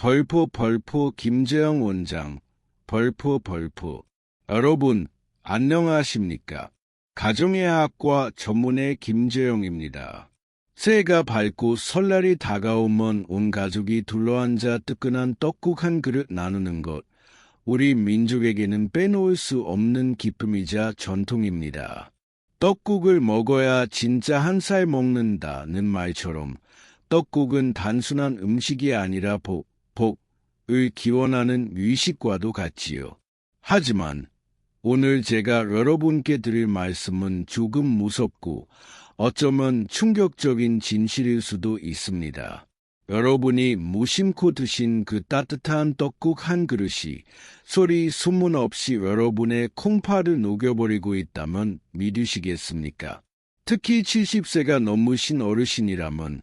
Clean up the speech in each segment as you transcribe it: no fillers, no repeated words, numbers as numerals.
벌프 김재영 원장, 벌프. 여러분, 안녕하십니까? 가정의학과 전문의 김재영입니다. 새해가 밝고 설날이 다가오면 온 가족이 둘러앉아 뜨끈한 떡국 한 그릇 나누는 것, 우리 민족에게는 빼놓을 수 없는 기쁨이자 전통입니다. 떡국을 먹어야 진짜 한 살 먹는다는 말처럼 떡국은 단순한 음식이 아니라 복을 기원하는 의식과도 같지요. 하지만 오늘 제가 여러분께 드릴 말씀은 조금 무섭고 어쩌면 충격적인 진실일 수도 있습니다. 여러분이 무심코 드신 그 따뜻한 떡국 한 그릇이 소리 소문 없이 여러분의 콩팥을 녹여버리고 있다면 믿으시겠습니까? 특히 70세가 넘으신 어르신이라면,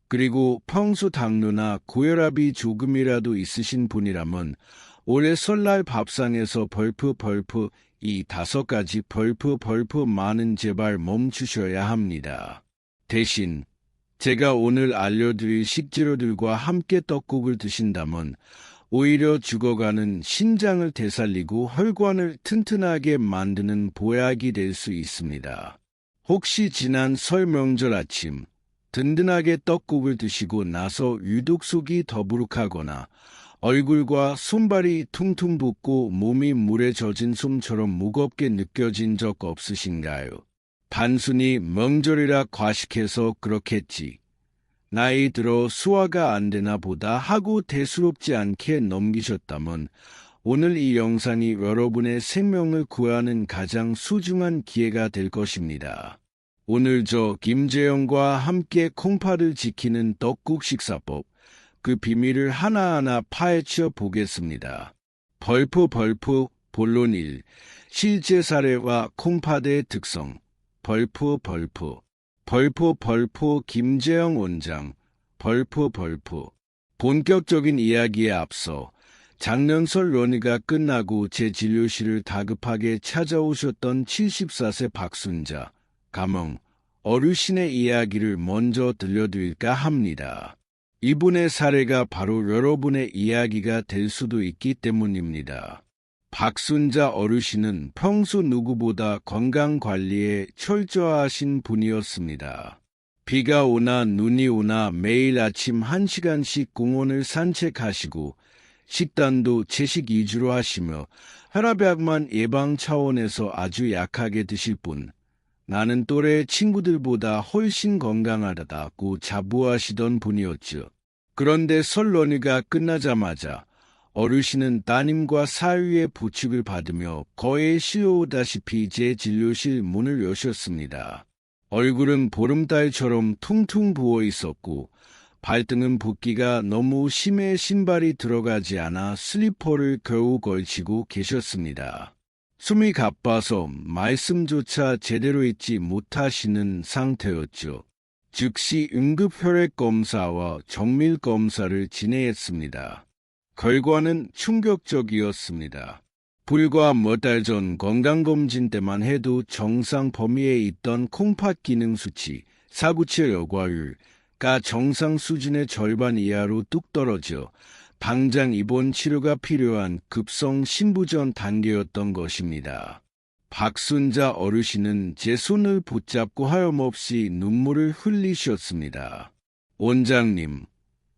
그리고 평소 당뇨나 고혈압이 조금이라도 있으신 분이라면 올해 설날 밥상에서 벌프 이 5가지 벌프만은 제발 멈추셔야 합니다. 대신 제가 오늘 알려드릴 식재료들과 함께 떡국을 드신다면 오히려 죽어가는 신장을 되살리고 혈관을 튼튼하게 만드는 보약이 될 수 있습니다. 혹시 지난 설 명절 아침 든든하게 떡국을 드시고 나서 유독 속이 더부룩하거나 얼굴과 손발이 퉁퉁 붓고 몸이 물에 젖은 솜처럼 무겁게 느껴진 적 없으신가요? 단순히 명절이라 과식해서 그렇겠지. 나이 들어 소화가 안 되나 보다 하고 대수롭지 않게 넘기셨다면 오늘 이 영상이 여러분의 생명을 구하는 가장 소중한 기회가 될 것입니다. 오늘 저 김재영과 함께 콩팥을 지키는 떡국 식사법, 그 비밀을 하나하나 파헤쳐 보겠습니다. 벌프 본론 1. 실제 사례와 콩팥의 특성. 벌프 김재영 원장. 벌프. 본격적인 이야기에 앞서 작년설 연휴가 끝나고 제 진료실을 다급하게 찾아오셨던 74세 박순자, 가명, 어르신의 이야기를 먼저 들려드릴까 합니다. 이분의 사례가 바로 여러분의 이야기가 될 수도 있기 때문입니다. 박순자 어르신은 평소 누구보다 건강관리에 철저하신 분이었습니다. 비가 오나 눈이 오나 매일 아침 1시간씩 공원을 산책하시고 식단도 채식 위주로 하시며 혈압약만 예방 차원에서 아주 약하게 드실 뿐, 나는 또래 친구들보다 훨씬 건강하다고 자부하시던 분이었죠. 그런데 설 연휴가 끝나자마자 어르신은 따님과 사위의 부축을 받으며 거의 쉬어오다시피 제 진료실 문을 여셨습니다. 얼굴은 보름달처럼 퉁퉁 부어 있었고 발등은 붓기가 너무 심해 신발이 들어가지 않아 슬리퍼를 겨우 걸치고 계셨습니다. 숨이 가빠서 말씀조차 제대로 잊지 못하시는 상태였죠. 즉시 응급혈액검사와 정밀검사를 진행했습니다. 결과는 충격적이었습니다. 불과 몇 달 전 건강검진 때만 해도 정상 범위에 있던 콩팥 기능 수치, 497 여과율가 정상 수준의 절반 이하로 뚝 떨어져 당장 입원 치료가 필요한 급성 심부전 단계였던 것입니다. 박순자 어르신은 제 손을 붙잡고 하염없이 눈물을 흘리셨습니다. 원장님,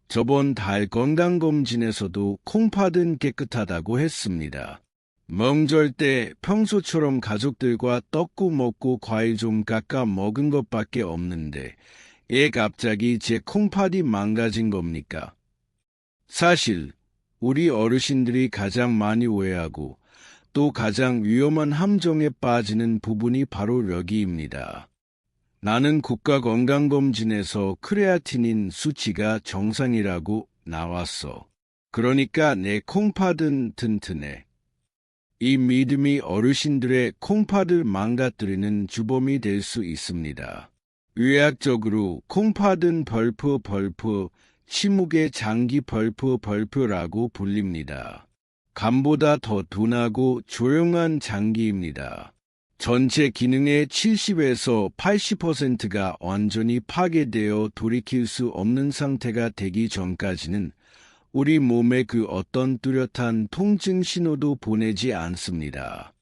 저번 달 건강검진에서도 콩팥은 깨끗하다고 했습니다. 명절 때 평소처럼 가족들과 떡국 먹고 과일 좀 깎아 먹은 것밖에 없는데 왜 갑자기 제 콩팥이 망가진 겁니까? 사실 우리 어르신들이 가장 많이 오해하고 또 가장 위험한 함정에 빠지는 부분이 바로 여기입니다. 나는 국가건강검진에서 크레아티닌 수치가 정상이라고 나왔어. 그러니까 내 콩팥은 튼튼해. 이 믿음이 어르신들의 콩팥을 망가뜨리는 주범이 될 수 있습니다. 의학적으로 콩팥은 벌프, 침묵의 장기 벌프라고 불립니다. 간보다 더 둔하고 조용한 장기입니다. 전체 기능의 70에서 80%가 완전히 파괴되어 돌이킬 수 없는 상태가 되기 전까지는 우리 몸에 그 어떤 뚜렷한 통증 신호도 보내지 않습니다.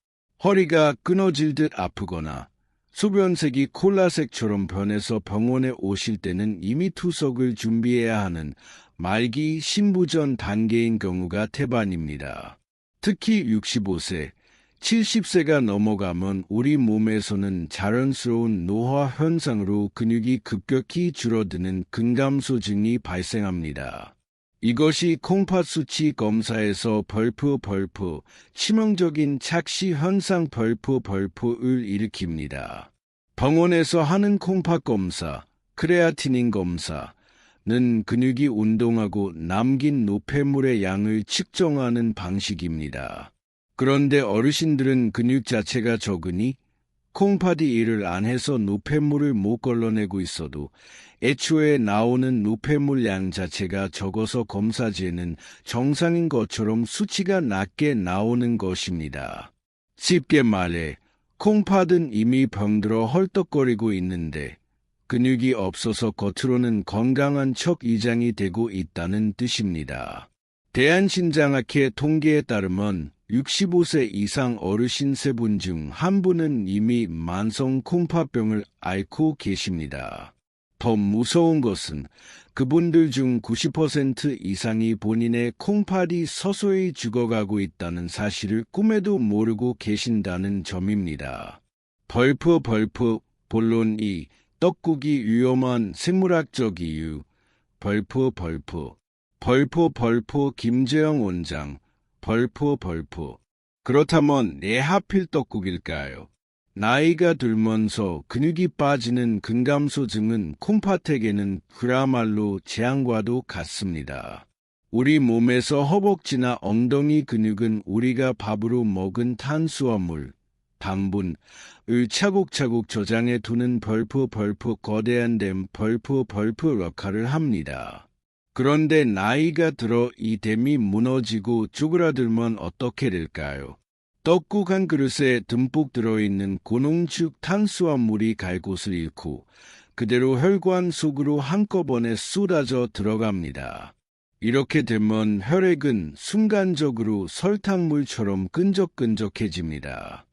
허리가 끊어질 듯 아프거나 소변색이 콜라색처럼 변해서 병원에 오실 때는 이미 투석을 준비해야 하는 말기 신부전 단계인 경우가 태반입니다. 특히 65세, 70세가 넘어가면 우리 몸에서는 자연스러운 노화 현상으로 근육이 급격히 줄어드는 근감소증이 발생합니다. 이것이 콩팥 수치 검사에서 벌프, 치명적인 착시 현상 벌프를 일으킵니다. 병원에서 하는 콩팥 검사, 크레아티닌 검사는 근육이 운동하고 남긴 노폐물의 양을 측정하는 방식입니다. 그런데 어르신들은 근육 자체가 적으니 콩팥이 일을 안 해서 노폐물을 못 걸러내고 있어도 애초에 나오는 노폐물 양 자체가 적어서 검사지에는 정상인 것처럼 수치가 낮게 나오는 것입니다. 쉽게 말해 콩팥은 이미 병들어 헐떡거리고 있는데 근육이 없어서 겉으로는 건강한 척 이장이 되고 있다는 뜻입니다. 대한신장학회 통계에 따르면 65세 이상 어르신 3분 중 1분은 이미 만성 콩팥병을 앓고 계십니다. 더 무서운 것은 그분들 중 90% 이상이 본인의 콩팥이 서서히 죽어가고 있다는 사실을 꿈에도 모르고 계신다는 점입니다. 벌프 본론 2. 떡국이 위험한 생물학적 이유. 벌프 김재영 원장. 벌프. 그렇다면 왜 하필 떡국일까요? 나이가 들면서 근육이 빠지는 근감소증은 콩팥에게는 그야말로 재앙과도 같습니다. 우리 몸에서 허벅지나 엉덩이 근육은 우리가 밥으로 먹은 탄수화물, 당분을 차곡차곡 저장해 두는 벌프 거대한 댐 벌프 역할을 합니다. 그런데 나이가 들어 이 댐이 무너지고 쪼그라들면 어떻게 될까요? 떡국 한 그릇에 듬뿍 들어있는 고농축 탄수화물이 갈 곳을 잃고 그대로 혈관 속으로 한꺼번에 쏟아져 들어갑니다. 이렇게 되면 혈액은 순간적으로 설탕물처럼 끈적끈적해집니다.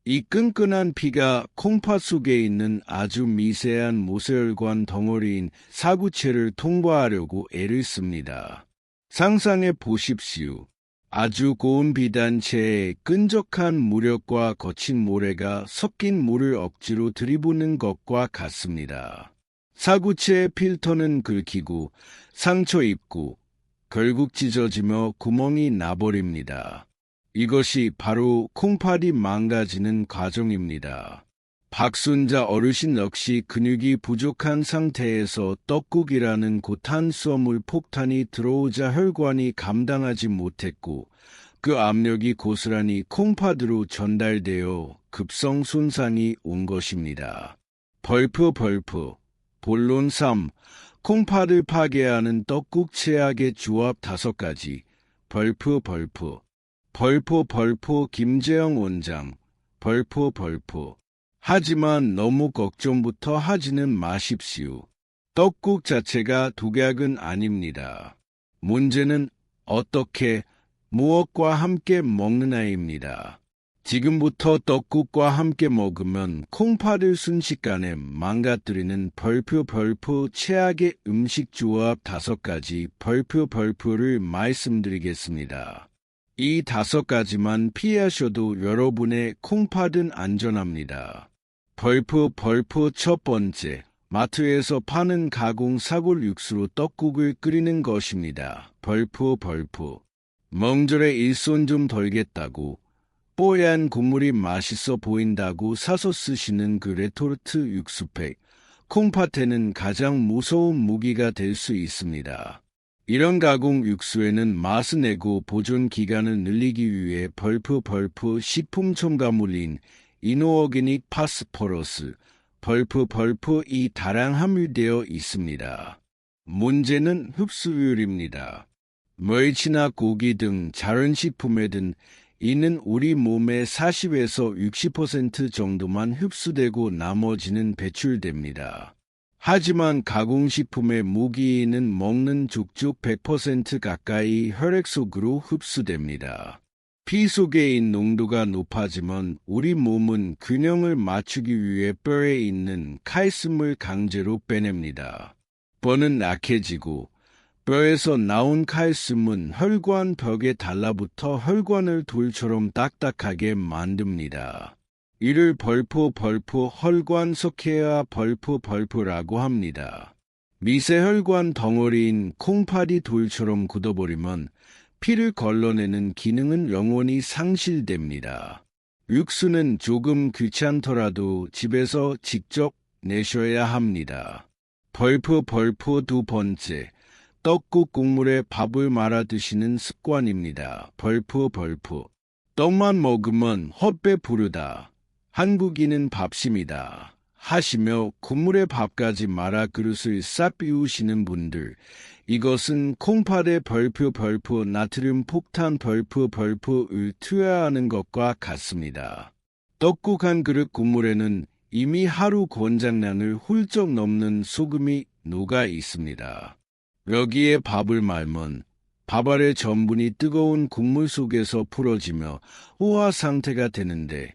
이 끈끈한 피가 콩팥 속에 있는 아주 미세한 모세혈관 덩어리인 사구체를 통과하려고 애를 씁니다. 상상해 보십시오. 아주 고운 비단체에 끈적한 무력과 거친 모래가 섞인 물을 억지로 들이부는 것과 같습니다. 사구체의 필터는 긁히고 상처 입고 결국 찢어지며 구멍이 나버립니다. 이것이 바로 콩팥이 망가지는 과정입니다. 박순자 어르신 역시 근육이 부족한 상태에서 떡국이라는 고탄수화물 폭탄이 들어오자 혈관이 감당하지 못했고 그 압력이 고스란히 콩팥으로 전달되어 급성 손상이 온 것입니다. 벌프 본론 3. 콩팥을 파괴하는 떡국 최악의 조합 5가지. 벌프 김재영 원장. 벌프 하지만 너무 걱정부터 하지는 마십시오. 떡국 자체가 독약은 아닙니다. 문제는 어떻게, 무엇과 함께 먹느냐입니다. 지금부터 떡국과 함께 먹으면 콩팥을 순식간에 망가뜨리는 벌프 최악의 음식 조합 5가지 벌프를 말씀드리겠습니다. 이 5가지만 피하셔도 여러분의 콩팥은 안전합니다. 벌프 첫 번째, 마트에서 파는 가공 사골 육수로 떡국을 끓이는 것입니다. 벌프 명절에 일손 좀 덜겠다고 뽀얀 국물이 맛있어 보인다고 사서 쓰시는 그 레토르트 육수팩, 콩팥에는 가장 무서운 무기가 될 수 있습니다. 이런 가공 육수에는 맛을 내고 보존 기간을 늘리기 위해 벌프 식품 첨가물인 이노어게닉 파스포러스, 벌프이 다량 함유되어 있습니다. 문제는 흡수율입니다. 멸치나 고기 등 자연 식품에 든 이는 우리 몸의 40에서 60% 정도만 흡수되고 나머지는 배출됩니다. 하지만 가공식품의 무기는 먹는 죽죽 100% 가까이 혈액 속으로 흡수됩니다. 피 속의 농도가 높아지면 우리 몸은 균형을 맞추기 위해 뼈에 있는 칼슘을 강제로 빼냅니다. 뼈는 약해지고 뼈에서 나온 칼슘은 혈관 벽에 달라붙어 혈관을 돌처럼 딱딱하게 만듭니다. 이를 벌포 혈관 석회화 벌포라고 합니다. 미세혈관 덩어리인 콩팥이 돌처럼 굳어버리면 피를 걸러내는 기능은 영원히 상실됩니다. 육수는 조금 귀찮더라도 집에서 직접 내셔야 합니다. 벌포 두 번째, 떡국 국물에 밥을 말아 드시는 습관입니다. 벌포. 떡만 먹으면 헛배 부르다. 한국인은 밥심이다 하시며 국물에 밥까지 말아 그릇을 싹 비우시는 분들, 이것은 콩팥에 벌포 나트륨 폭탄 벌포를 투여하는 것과 같습니다. 떡국 한 그릇 국물에는 이미 하루 권장량을 훌쩍 넘는 소금이 녹아 있습니다. 여기에 밥을 말면 밥 아래 전분이 뜨거운 국물 속에서 풀어지며 호화 상태가 되는데,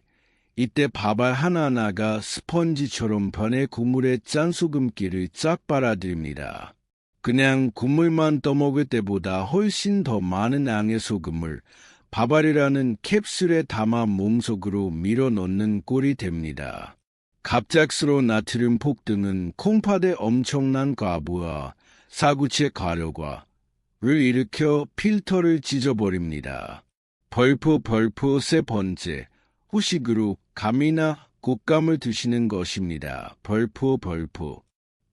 이때 밥알 하나하나가 스펀지처럼 변해 국물에 짠 소금기를 쫙 빨아들입니다. 그냥 국물만 떠먹을 때보다 훨씬 더 많은 양의 소금을 밥알이라는 캡슐에 담아 몸속으로 밀어넣는 꼴이 됩니다. 갑작스러운 나트륨 폭등은 콩팥에 엄청난 과부하, 사구체 과력을 일으켜 필터를 찢어버립니다. 벌포 세 번째, 후식으로 감이나 곶감을 드시는 것입니다. 벌포.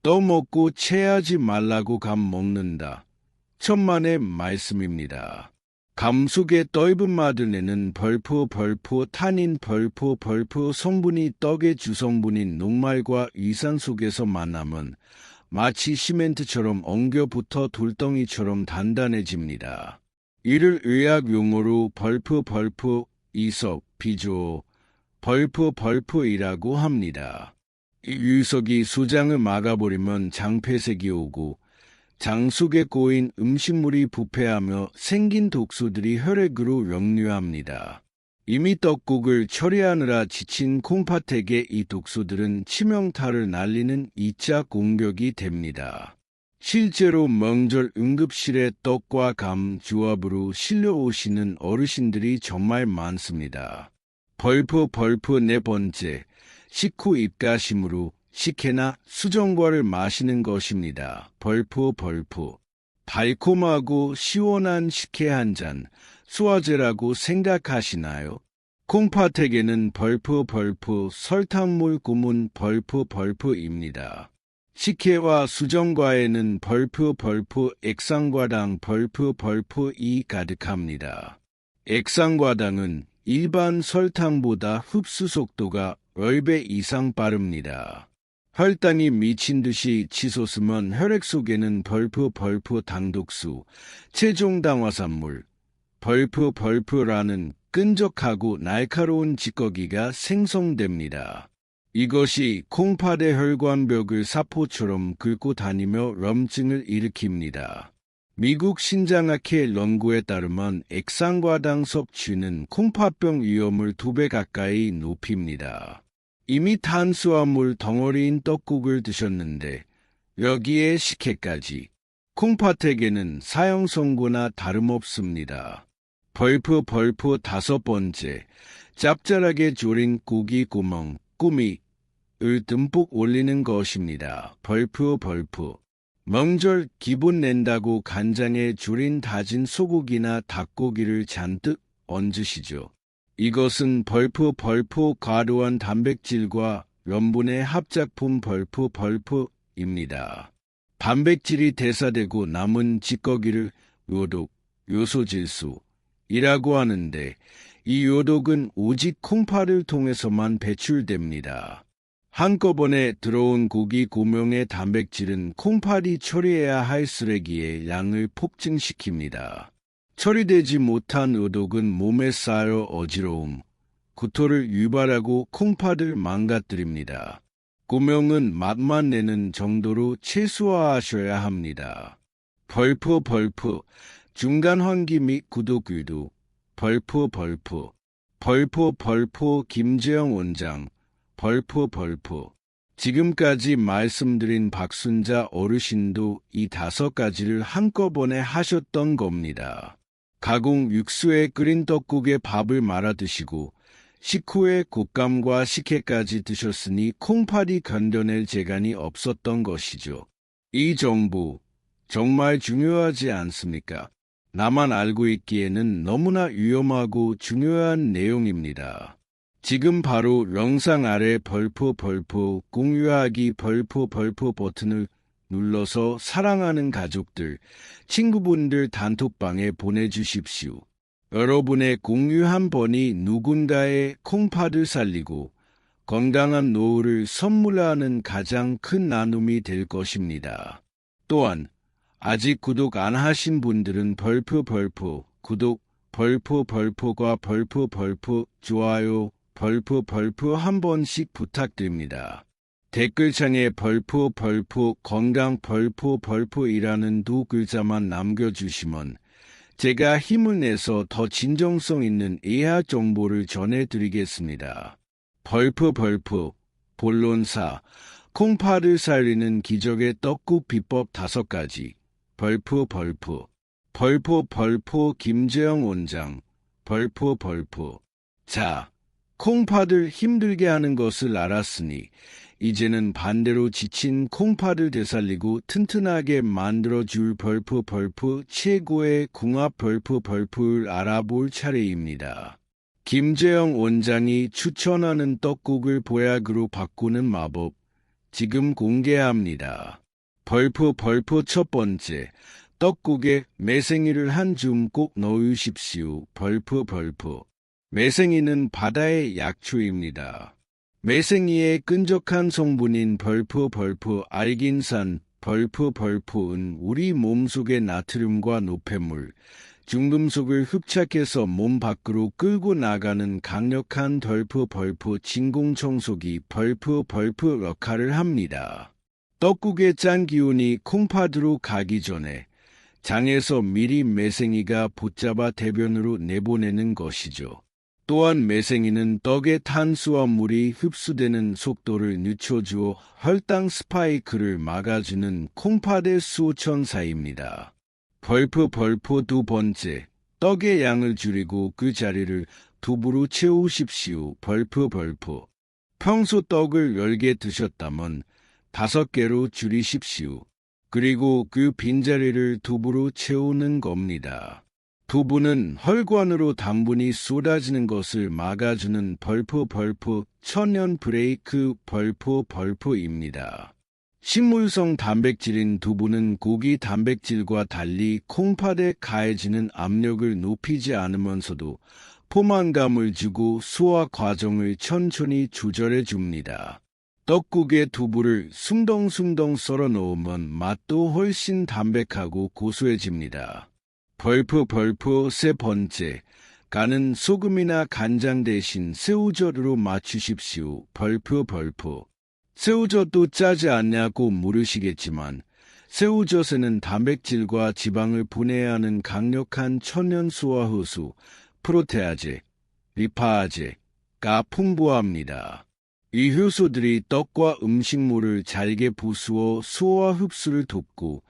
떠먹고 체하지 말라고 감 먹는다. 천만의 말씀입니다. 감 속에 떫은 맛을 내는 벌포 탄닌 벌포 성분이 떡의 주성분인 녹말과 위산 속에서 만나면 마치 시멘트처럼 엉겨붙어 돌덩이처럼 단단해집니다. 이를 의학 용어로 벌포 이석 비조 벌포이라고 합니다. 이 유석이 소장을 막아버리면 장폐색이 오고 장 속에 꼬인 음식물이 부패하며 생긴 독소들이 혈액으로 역류합니다. 이미 떡국을 처리하느라 지친 콩팥에게 이 독소들은 치명타를 날리는 2차 공격이 됩니다. 실제로 명절 응급실에 떡과 감 조합으로 실려오시는 어르신들이 정말 많습니다. 벌포 네 번째, 식후 입가심으로 식혜나 수정과를 마시는 것입니다. 벌포. 달콤하고 시원한 식혜 한 잔, 수화제라고 생각하시나요? 콩팥에게는 벌포 설탕물 고문 벌포입니다. 식혜와 수정과에는 벌포 액상과당 벌포이 가득합니다. 액상과당은 일반 설탕보다 흡수 속도가 10배 이상 빠릅니다. 혈당이 미친 듯이 치솟으면 혈액 속에는 벌포 당독수, 체중당화산물, 벌포라는 끈적하고 날카로운 찌꺼기가 생성됩니다. 이것이 콩팥의 혈관벽을 사포처럼 긁고 다니며 염증을 일으킵니다. 미국 신장학회 연구에 따르면 액상과당 섭취는 콩팥병 위험을 2배 가까이 높입니다. 이미 탄수화물 덩어리인 떡국을 드셨는데 여기에 식혜까지. 콩팥에게는 사형 선고나 다름없습니다. 벌포 다섯 번째, 짭짤하게 졸인 고기 구멍, 꾸미을 듬뿍 올리는 것입니다. 벌포. 명절 기분 낸다고 간장에 졸인 다진 소고기나 닭고기를 잔뜩 얹으시죠. 이것은 벌포 과도한 단백질과 염분의 합작품 벌포입니다. 단백질이 대사되고 남은 찌꺼기를 요독, 요소질소이라고 하는데 이 요독은 오직 콩팥을 통해서만 배출됩니다. 한꺼번에 들어온 고기 고명의 단백질은 콩팥이 처리해야 할 쓰레기의 양을 폭증시킵니다. 처리되지 못한 요독은 몸에 쌓여 어지러움, 구토를 유발하고 콩팥을 망가뜨립니다. 고명은 맛만 내는 정도로 최소화하셔야 합니다. 벌프 중간 환기 및 구독 유도 벌프 김재영 원장 벌프 지금까지 말씀드린 박순자 어르신도 이 5가지를 한꺼번에 하셨던 겁니다. 가공 육수에 끓인 떡국에 밥을 말아 드시고 식후에 곶감과 식혜까지 드셨으니 콩팥이 견뎌낼 재간이 없었던 것이죠. 이 정보 정말 중요하지 않습니까? 나만 알고 있기에는 너무나 위험하고 중요한 내용입니다. 지금 바로 영상 아래 벌프 공유하기 벌프 버튼을 눌러서 사랑하는 가족들, 친구분들 단톡방에 보내주십시오. 여러분의 공유 한 번이 누군가의 콩팥을 살리고 건강한 노후를 선물하는 가장 큰 나눔이 될 것입니다. 또한 아직 구독 안 하신 분들은 벌프 구독, 벌프과 벌프 좋아요, 벌프 한 번씩 부탁드립니다. 댓글창에 벌프 건강 벌프이라는 2글자만 남겨주시면 제가 힘을 내서 더 진정성 있는 예학 정보를 전해드리겠습니다. 벌프 본론사 콩팥을 살리는 기적의 떡국 비법 5가지 벌프 김재영 원장 벌프 자, 콩팥을 힘들게 하는 것을 알았으니 이제는 반대로 지친 콩팥을 되살리고 튼튼하게 만들어줄 벌프 최고의 궁합 벌프를 알아볼 차례입니다. 김재영 원장이 추천하는 떡국을 보약으로 바꾸는 마법 지금 공개합니다. 벌프 첫 번째, 떡국에 매생이를 한 줌 꼭 넣으십시오. 벌프 매생이는 바다의 약초입니다. 매생이의 끈적한 성분인 벌프 알긴산 벌프은 우리 몸속의 나트륨과 노폐물, 중금속을 흡착해서 몸 밖으로 끌고 나가는 강력한 벌프 진공청소기 벌프 역할을 합니다. 떡국의 짠 기운이 콩팥으로 가기 전에 장에서 미리 매생이가 붙잡아 대변으로 내보내는 것이죠. 또한 매생이는 떡의 탄수와 물이 흡수되는 속도를 늦춰주어 혈당 스파이크를 막아주는 콩팥의 수호천사입니다. 벌프 2번째, 떡의 양을 줄이고 그 자리를 두부로 채우십시오. 벌프 평소 떡을 10개 드셨다면 5개로 줄이십시오. 그리고 그 빈자리를 두부로 채우는 겁니다. 두부는 혈관으로 당분이 쏟아지는 것을 막아주는 벌프 천연 브레이크 벌프입니다. 식물성 단백질인 두부는 고기 단백질과 달리 콩팥에 가해지는 압력을 높이지 않으면서도 포만감을 주고 소화 과정을 천천히 조절해 줍니다. 떡국에 두부를 숭덩숭덩 썰어 넣으면 맛도 훨씬 담백하고 고소해집니다. 벌프 세 번째, 간은 소금이나 간장 대신 새우젓으로 맞추십시오. 벌프 새우젓도 짜지 않냐고 물으시겠지만 새우젓에는 단백질과 지방을 분해하는 강력한 천연 소화효소 프로테아제, 리파아제가 풍부합니다. 이 효소들이 떡과 음식물을 잘게 부수어 소화 흡수를 돕고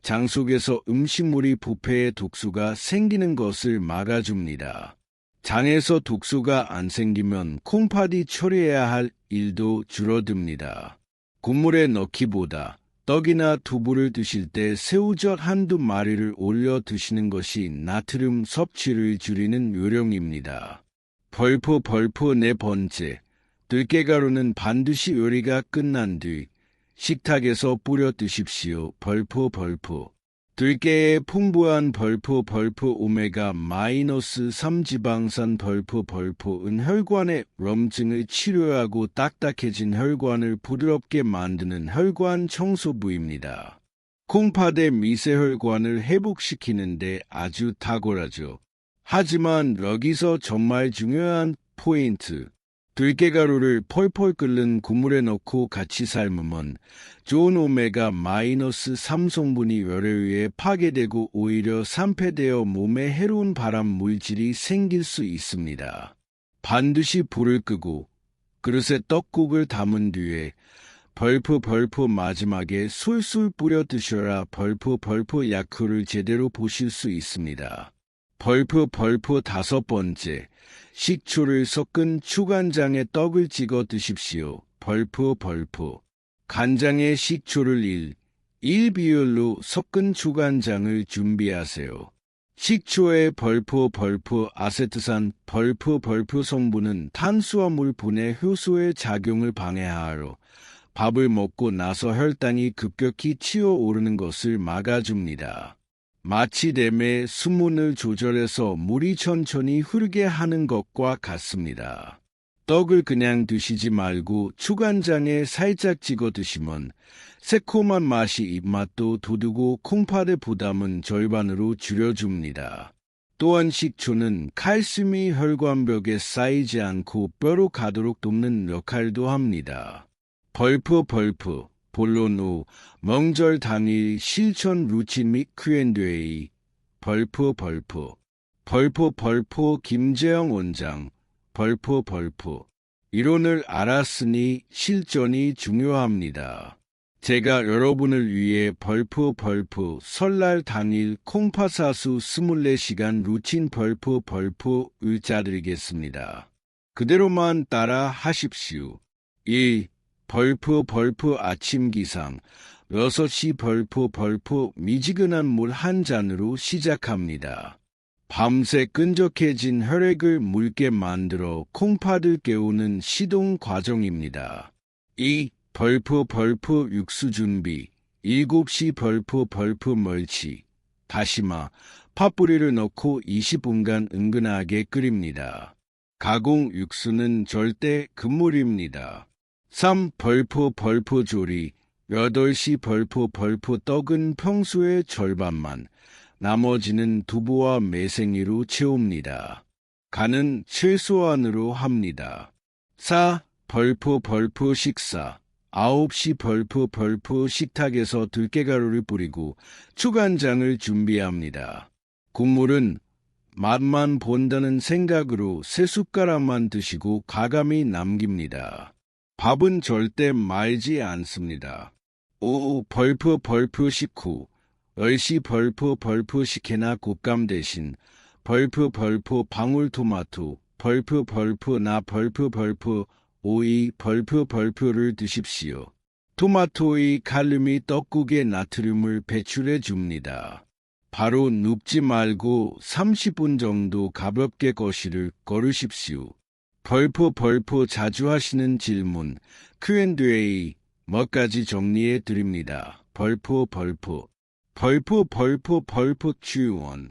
장 속에서 음식물이 부패해 독소가 생기는 것을 막아줍니다. 장에서 독소가 안 생기면 콩팥이 처리해야 할 일도 줄어듭니다. 국물에 넣기보다 떡이나 두부를 드실 때 새우젓 한두 마리를 올려 드시는 것이 나트륨 섭취를 줄이는 요령입니다. 벌프 네 번째, 들깨가루는 반드시 요리가 끝난 뒤 식탁에서 뿌려 드십시오. 벌프 들깨의 풍부한 벌프 오메가-3 지방산 벌프은 혈관의 염증을 치료하고 딱딱해진 혈관을 부드럽게 만드는 혈관 청소부입니다. 콩팥의 미세혈관을 회복시키는데 아주 탁월하죠. 하지만 여기서 정말 중요한 포인트. 들깨가루를 펄펄 끓는 국물에 넣고 같이 삶으면 좋은 오메가 마이너스 3 성분이 혈에 의해 파괴되고 오히려 산패되어 몸에 해로운 발암 물질이 생길 수 있습니다. 반드시 불을 끄고 그릇에 떡국을 담은 뒤에 벌프 마지막에 술술 뿌려 드셔야 벌프 약효를 제대로 보실 수 있습니다. 벌프 5번째, 식초를 섞은 추간장에 떡을 찍어 드십시오. 벌프 간장에 식초를 1 비율로 섞은 추간장을 준비하세요. 식초의 벌프 아세트산 벌프 성분은 탄수화물 분해 효소의 작용을 방해하여 밥을 먹고 나서 혈당이 급격히 치어오르는 것을 막아줍니다. 마취됨에 수분을 조절해서 물이 천천히 흐르게 하는 것과 같습니다. 떡을 그냥 드시지 말고 추간장에 살짝 찍어 드시면 새콤한 맛이 입맛도 돋우고 콩팥의 부담은 절반으로 줄여줍니다. 또한 식초는 칼슘이 혈관벽에 쌓이지 않고 뼈로 가도록 돕는 역할도 합니다. 벌프 본론 후 명절 당일 실천 루틴 및 Q&A 벌프 김재영 원장 벌프 이론을 알았으니 실전이 중요합니다. 제가 여러분을 위해 벌프 설날 당일 콩팥사수 24시간 루틴 벌프을 짜드리겠습니다. 그대로만 따라 하십시오. 1. 벌프 아침 기상 6시 벌프 미지근한 물 한 잔으로 시작합니다. 밤새 끈적해진 혈액을 묽게 만들어 콩팥을 깨우는 시동 과정입니다. 2. 벌프 육수 준비 7시 벌프 멀치 다시마, 팥뿌리를 넣고 20분간 은근하게 끓입니다. 가공 육수는 절대 금물입니다. 3. 벌프 조리 8시 벌프 떡은 평소의 절반만 나머지는 두부와 매생이로 채웁니다. 간은 최소한으로 합니다. 4. 벌프 식사 9시 벌프 식탁에서 들깨가루를 뿌리고 추간장을 준비합니다. 국물은 맛만 본다는 생각으로 3숟가락만 드시고 가감히 남깁니다. 밥은 절대 말지 않습니다. 5. 벌프 식후 10시 벌프 식혜나 곶감 대신 벌프 방울토마토 벌프 오이 벌프를 드십시오. 토마토의 칼륨이 떡국의 나트륨을 배출해 줍니다. 바로 눕지 말고 30분 정도 가볍게 거실을 걸으십시오. 벌프 자주 하시는 질문 Q&A 몇 가지 정리해 드립니다. 벌프 Q1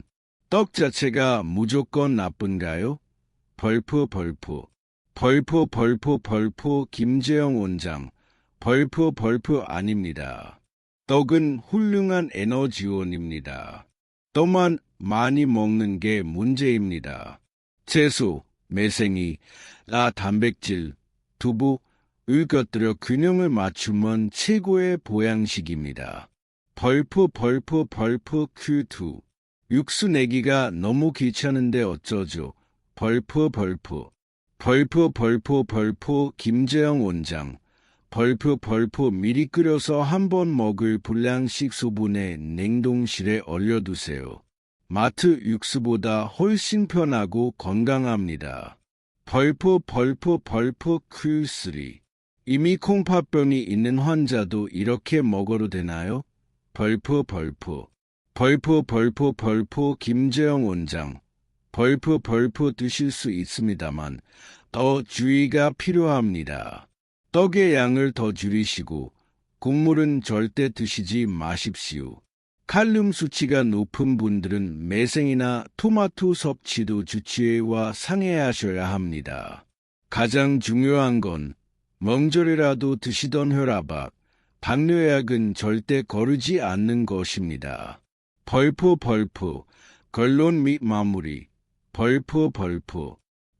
떡 자체가 무조건 나쁜가요? 벌프 김재영 원장 벌프 아닙니다. 떡은 훌륭한 에너지원입니다. 떡만 많이 먹는 게 문제입니다. 채소, 매생이, 단백질, 두부을 곁들여 균형을 맞추면 최고의 보양식입니다. 벌프 Q2 육수 내기가 너무 귀찮은데 어쩌죠? 벌프 김재영 원장 벌프 미리 끓여서 한 번 먹을 분량씩 소분해 냉동실에 얼려두세요. 마트 육수보다 훨씬 편하고 건강합니다. 벌프 Q3 이미 콩팥병이 있는 환자도 이렇게 먹어도 되나요? 벌프 김재영 원장 벌프 드실 수 있습니다만 더 주의가 필요합니다. 떡의 양을 더 줄이시고 국물은 절대 드시지 마십시오. 칼륨 수치가 높은 분들은 매생이나 토마토 섭취도 주치의와 상의하셔야 합니다. 가장 중요한 건 명절이라도 드시던 혈압약, 당뇨약은 절대 거르지 않는 것입니다. 벌프 결론 및 마무리 벌프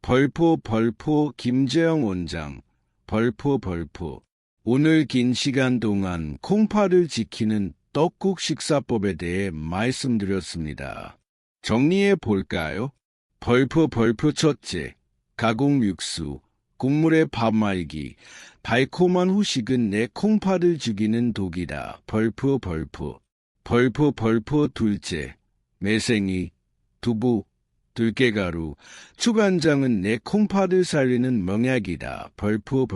벌포 김재영 원장. 벌포. 오늘 긴 시간 동안 콩팥을 지키는 떡국 식사법에 대해 말씀드렸습니다. 정리해 볼까요? 벌포 첫째, 가공 육수, 국물에 밥 말기, 달콤한 후식은 내 콩팥을 죽이는 독이다. 벌포. 둘째, 매생이, 두부, 들깨가루, 추간장은 내 콩팥을 살리는 명약이다. 벌포.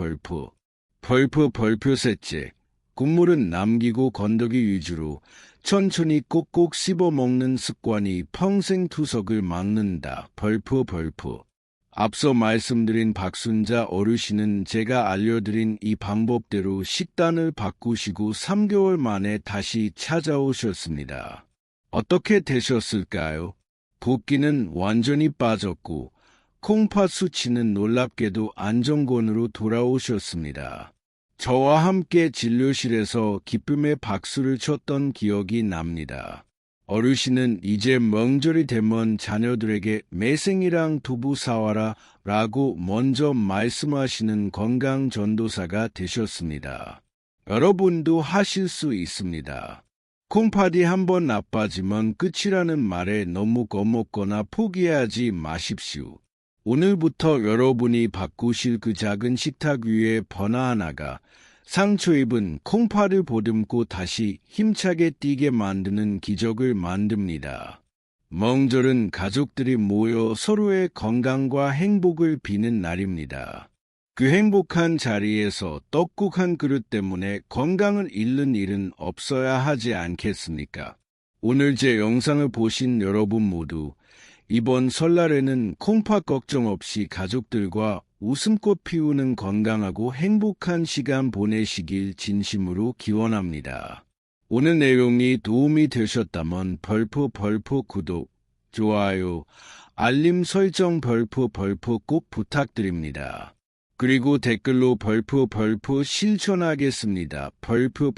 셋째, 국물은 남기고 건더기 위주로 천천히 꼭꼭 씹어 먹는 습관이 평생 투석을 막는다. 벌포. 앞서 말씀드린 박순자 어르신은 제가 알려드린 이 방법대로 식단을 바꾸시고 3개월 만에 다시 찾아오셨습니다. 어떻게 되셨을까요? 붓기는 완전히 빠졌고 콩팥 수치는 놀랍게도 안정권으로 돌아오셨습니다. 저와 함께 진료실에서 기쁨의 박수를 쳤던 기억이 납니다. 어르신은 이제 명절이 되면 자녀들에게 매생이랑 두부 사와라 라고 먼저 말씀하시는 건강 전도사가 되셨습니다. 여러분도 하실 수 있습니다. 콩팥이 한번 나빠지면 끝이라는 말에 너무 겁먹거나 포기하지 마십시오. 오늘부터 여러분이 바꾸실 그 작은 식탁 위에 버나 하나가 상처 입은 콩팥을 보듬고 다시 힘차게 뛰게 만드는 기적을 만듭니다. 명절은 가족들이 모여 서로의 건강과 행복을 비는 날입니다. 그 행복한 자리에서 떡국 한 그릇 때문에 건강을 잃는 일은 없어야 하지 않겠습니까? 오늘 제 영상을 보신 여러분 모두 이번 설날에는 콩팥 걱정 없이 가족들과 웃음꽃 피우는 건강하고 행복한 시간 보내시길 진심으로 기원합니다. 오늘 내용이 도움이 되셨다면 벌포 구독, 좋아요, 알림 설정 벌포 꼭 부탁드립니다. 그리고 댓글로 벌포 실천하겠습니다. 벌포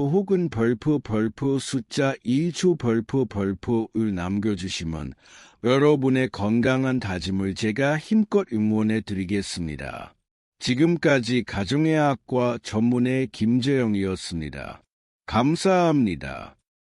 혹은 벌포 숫자 1초 벌포를 남겨주시면 여러분의 건강한 다짐을 제가 힘껏 응원해 드리겠습니다. 지금까지 가정의학과 전문의 김재영이었습니다. 감사합니다.